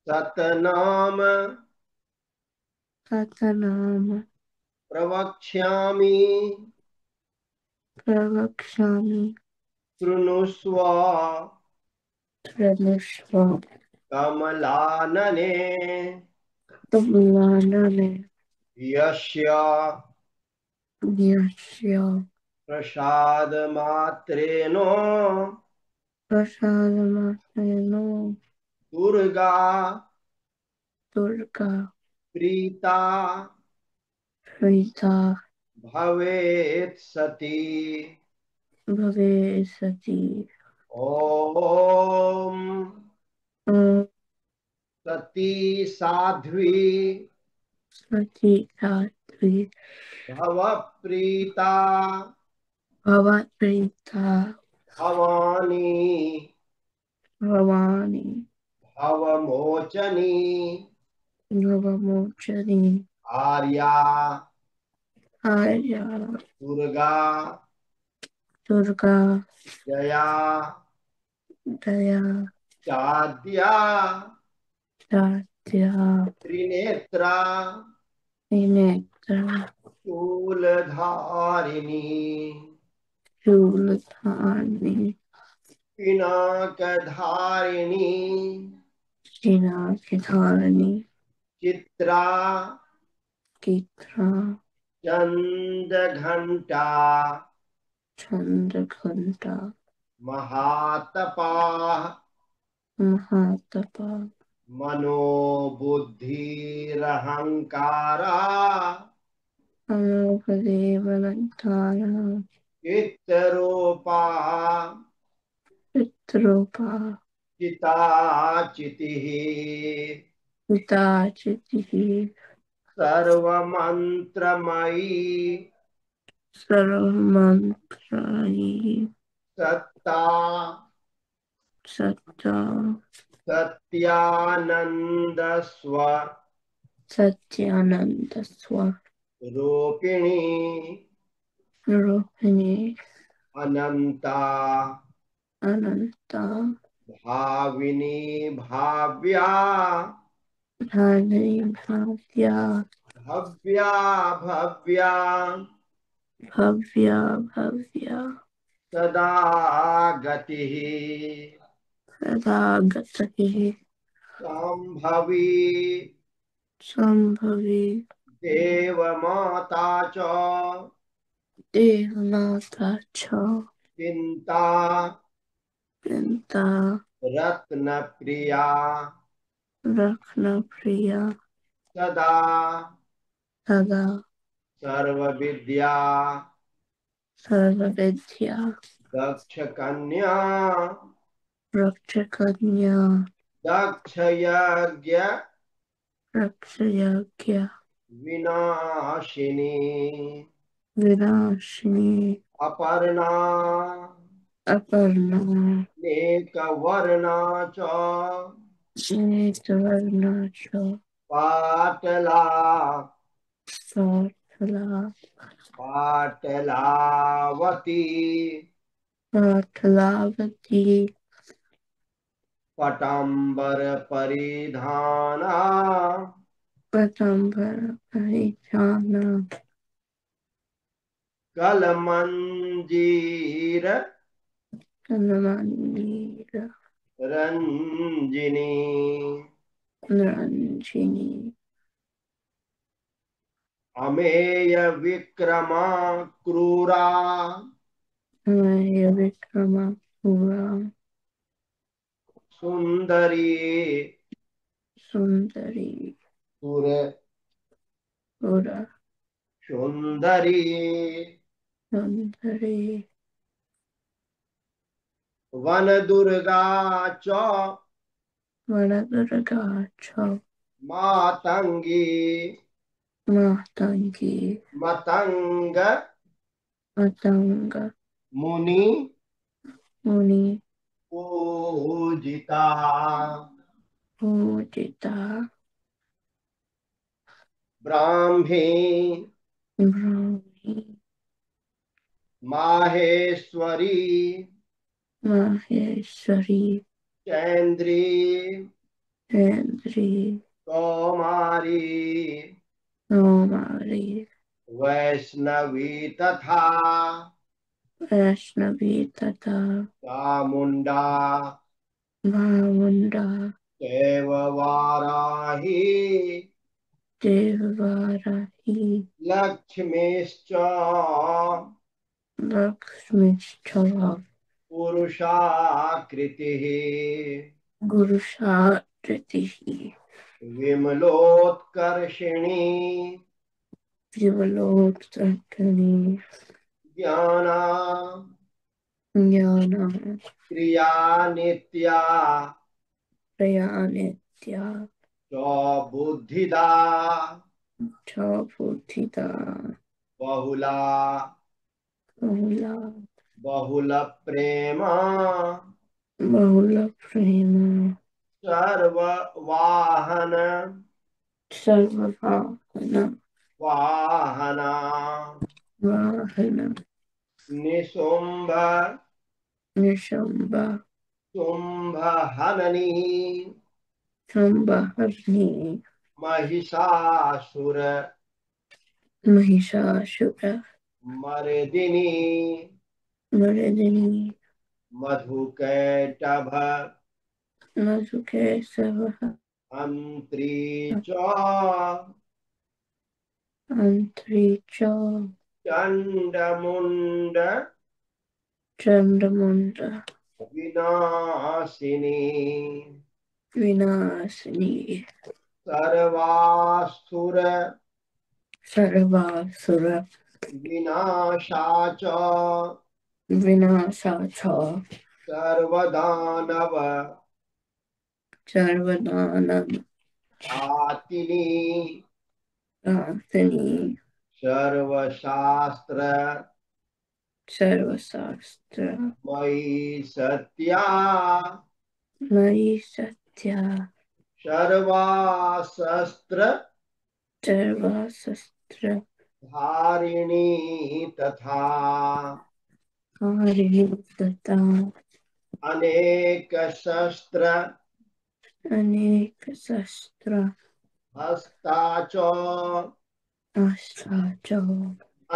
सतनाम सतनाम प्रवक्ष्यामि प्रवक्ष्यामि शृणुष्व शृणुष्व कमलानने कमलानने यस्य यस्य प्रसादमात्रेण प्रसादमात्रेण दुर्गा दुर्गा प्रीता प्रीता भवेत् सती। भवेत्सति। ॐ ॐ सती साध्वी सती साध्वी भवप्रीता भवत्प्रीता भवानी भवानी भवमोचनी भवमोचनी आर्या आर्या दुर्गा दुर्गा जया दया चाद्या साध्या त्रिनेत्रा त्रिनेत्रा शूलधारिणी शूलधारिणी पिनाकधारिणी पिनाकधारिणी चित्रा चित्रा चंद्रघंटा चंद्रघंटा महातपा महातपा मनोबुद्धिरहंकारा अमोघदेवनन्तारा चित्तरूपा पितृपा चिताचितिः पिताचितिः सर्वमन्त्रमयी सर्वमन्त्रायी सत्ता सत्ता सत्यानंदस्व रूपिणी रूपिणी अनंता अनंता भाविनी भाव्या धानी भाव्या भव्या भव्या भव्या भव्या सदा गतिः सदा गतिः संभवी संभवी देवमाता च देवमाता च चिंता चिन्ता रत्नप्रिया रत्नप्रिया सदा सदा सर्वविद्या सर्वविद्या दक्षकन्या रक्षकन्या दक्षयज्ञ रक्षयज्ञ विनाशिनी विनाशिनी अपर्णा अपर्णा नेकवर्णा च श्वेतवर्णा च पाटला पाटला पाटलावती पाटलावती पटांबर परिधाना पतंबर परिधाना कलमंजीर कनमंदिर रंजिनी रंजिनी अमेय विक्रमा क्रूरा अमय विक्रमा पूरा सुंदरी सुंदरी सुर पूरा सुंदरी सुंदरी वन दुर्गा च वरदुर्गा च मातंगी मातंगी मतंग मतंग मुनि मुनि पूजिता पूजिता ब्राह्मी ब्राह्मी माहेश्वरी माहेश्वरी चैन्द्री इंद्री कौमारी कौमारी वैष्णवी तथा वैष्णवी तथा चामुंडा चामुंडा चैव वाराही देववाराही लक्ष्मीश्च लक्ष्मीश्च पुरुषाकृतिः गुरुशाकृतिः विमलोत्कर्षिणी विमलोत्तरणी ज्ञाना ज्ञानं क्रिया नित्या प्रयानित्या च बुद्धिदा च बुद्धिदा बहुला बहुला बहुल प्रेम बहुलप्रेम सर्ववाहन सर्ववाहन वाहना वाहन निशुंभ निशम्ब शुंभ हननी संबहर्णी महिषासुर महिषासुर मर्दिनी मर्दिनी मधुकैटभ मधुकेशवः अंत्री च अन्तरिक्ष चंडमुंड चण्डमुण्ड विनाशिनी विनाशिनी सर्वासुर सर्वासुर विनाशा च विनाशा च सर्वदानव सर्वदानव आतिनी प्रार्थनी सर्वशास्त्र सर्वशास्त्र मयि सत्या मयि सत्या सर्वाशस्त्र सर्वशस्त्र धारिणी तथा कारिणी तथा अनेक शस्त्र अनेक शस्त्र हस्ता च अस्त्रा च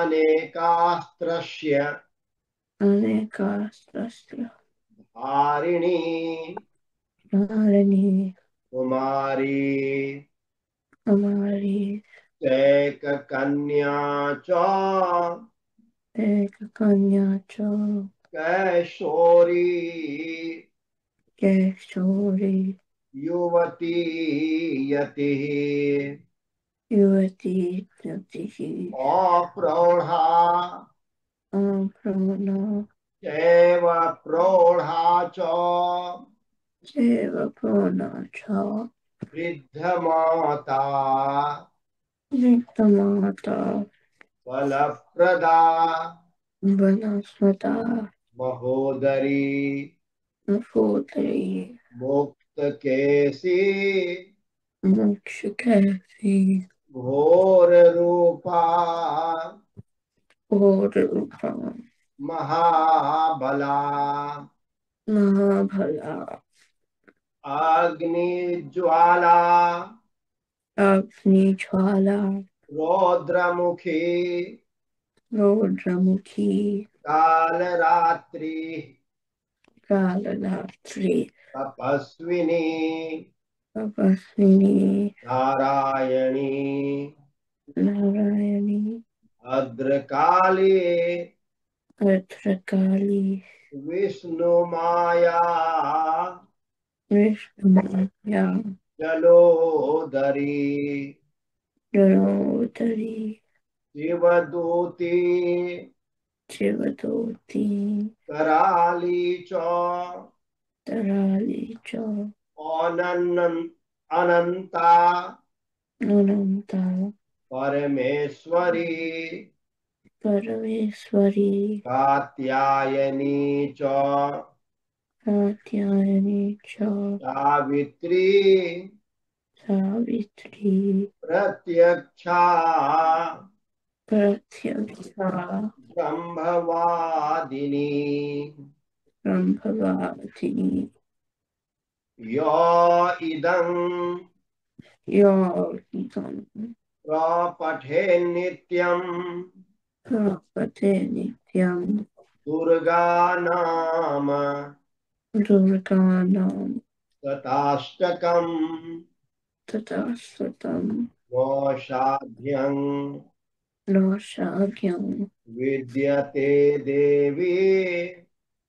अनेकास्त्रस्य अनेकास्त्र धारिणी कारिणी कुमारी हमारी कैककन्या च एक कन्या च कैशोरी कैशोरी युवती यतिः युवती युतिः अप्रौढ़ा अप्रौढा चैव प्रौढ़ा च चैव प्रौढा च वृद्धमाता नित्यमाता बलप्रदा वनस्पता महोदरी महोदरी मुक्तकेशी मोक्षकैसी घोररूपा घोररूपा महाबला महाभला अग्निज्वाला अग्निज्वाला रौद्रमुखी रौद्रमुखी कालरात्रि कालरात्रि तपस्विनी तपस्विनी नारायणी नारायणी भद्रकाली भद्रकाली विष्णुमाया विष्णुमाया जलोदरी जलोदरी शिवदूती शिवदूती कराली च तराली च अनंता अनंता परमेश्वरी परमेश्वरी कात्यायनी च कात्यायनी च सावित्री सावित्री प्रत्यक्षा प्रत्यक्षा ब्रह्मवादिनी ब्रह्मवादिनी यो इदं यो इदं प्रपठे नित्यम् प्रपठे नित्यं दुर्गानाम दुर्गाणां शताष्टकम् तथास्तुतं मोषाढ्यं न शाक्यं विद्यते देवी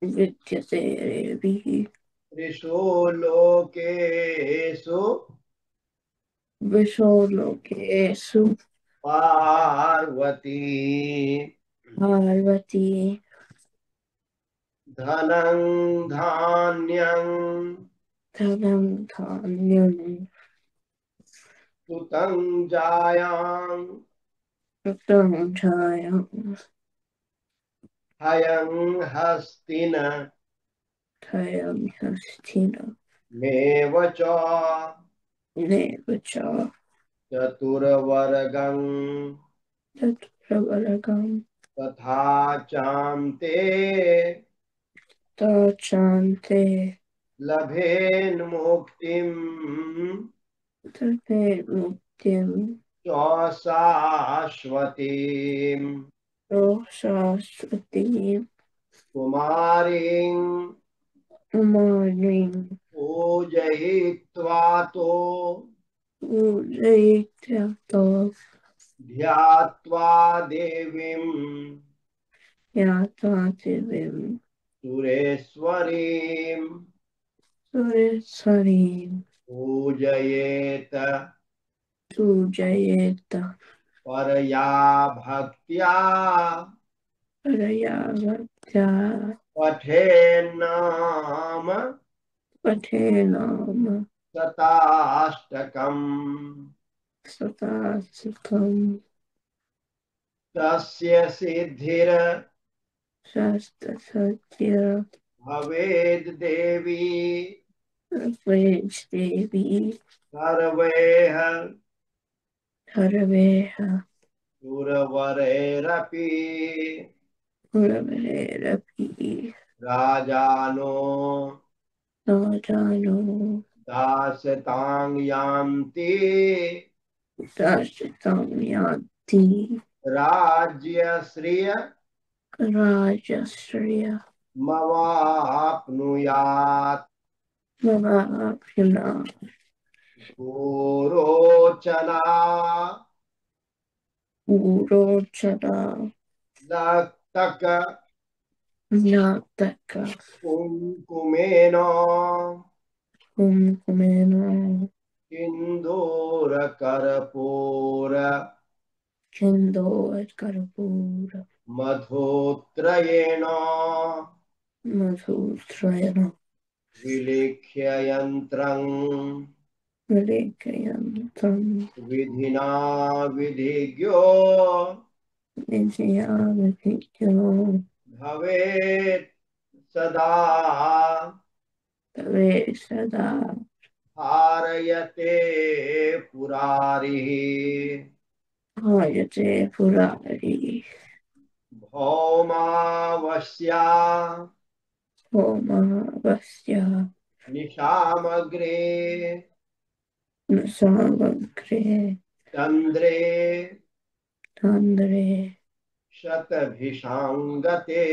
विद्यते देवी त्रिषु लोकेषु विशो लोकेषु पार्वती पार्वती धनं धान्यं धनं धान्यं सुतं जायां कृतं छायां हयं हस्तिन क्षयं हस्तिन मेव च नेव च चतुर्वर्गं तत्प्रवरगं तथा चान्ते तचान्ते लभेन्मुक्तिम् तते मुक्तिं च शाश्वतीम् शाश्वतीं कुमारीं कुमारीं पूजयित्वा तो पूजयित्वा ध्यात्वा देवीं यात्वा दिवीं सुरेश्वरीं सुरेश्वरीं पूजयेत पूजयेत् परया भक्त्या परया भक्त्या पठेन्नाम पठे नाम शताष्टकम् सदा सुखं तस्य सिद्धिर शास्त्रसत्य भवेद् देवी देवी सर्वैः सर्वेह सुरवरैरपि गुणवैरपि राजानो न जानो दासतां यान्ति दाशितं यान्ति राज्यश्रिय राजश्रिय मवाप्नुयात् मवाप्युना गोरोचना उरोचना लक्तक नाटक कुङ्कुमेन कुम्कुमेन सिन्दूरकर्पूर चन्दोत्कर्पूर मधोत्रयेण मधुत्रयण विलिख्य यन्त्रं विलेखयन्तं विधिना विधिज्ञो विजयाविधिज्ञो भवेत् सदा तवे सदा हारयते पुरारिः हायते पुरारी भौमावस्या होमवस्य निशामग्रे न सामग्रे चन्द्रे तन्द्रे शतभिषाङ्गते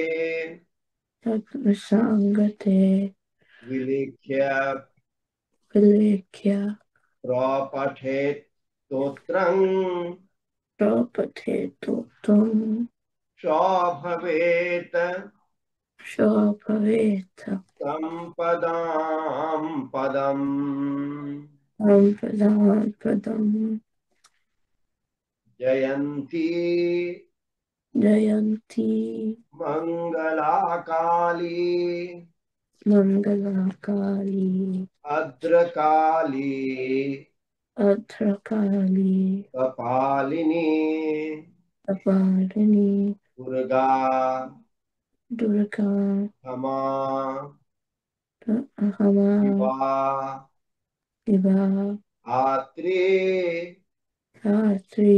तत्सङ्गते विलिख्य विलेख्य प्रपठेत् स्तोत्रम् प्रपठेतु त्वं स भवेत् शोभवेत् सम्पदां पदम् सम्पदां जयन्ती जयन्ती मङ्गलाकाली मङ्गलाकाली भद्रकाली भद्रकाली कपालिनी कपालिनी दुर्गा दुर्गा क्षमा हमा शिवा शिवा धात्री धात्री